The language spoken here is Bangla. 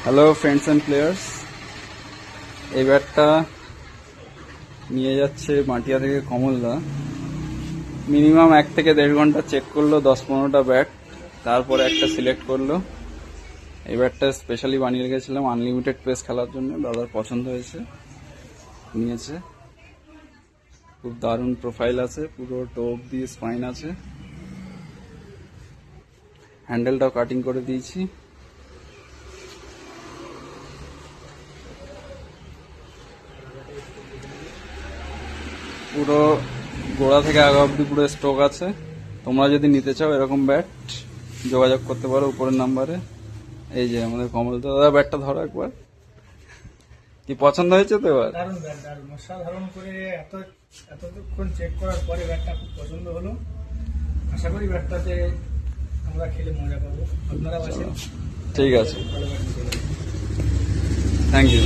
হ্যালো ফ্রেন্ডস অ্যান্ড প্লেয়ার্স, এই ব্যাটটা নিয়ে যাচ্ছে মাটিয়া থেকে কমলদা। মিনিমাম 1 থেকে 1.5 ঘন্টা চেক করলো, 10-15টা ব্যাট, তারপরে একটা সিলেক্ট করলো। এই ব্যাটটা স্পেশালি বানিয়ে রেখেছিলাম আনলিমিটেড পেস খেলার জন্য। দাদার পছন্দ হয়েছে, নিয়েছে। খুব দারুণ প্রোফাইল আছে, পুরো টোপ দিয়ে স্পাইন আছে, হ্যান্ডেলটাও কাটিং করে দিয়েছি। পুরো গোড়া থেকে আগা অব্দি পুরো স্টক আছে। তোমরা যদি নিতে চাও এরকম ব্যাট যোগাযোগ করতে পারো উপরের নাম্বারে। এই যে আমাদের কমল দাদা, ব্যাটটা ধরো একবার। কি পছন্দ হয়েছে তো? এবার দারুণ ব্যাট, দারুণ অসাধারণ করে এতক্ষণ চেক করার পরে ব্যাটটা খুব পছন্দ হলো। আশা করি ব্যাটটাতে আমরা খেলে মজা পাবো। আপনারা আসেন। ঠিক আছে, ভালো ব্যাট। Thank you.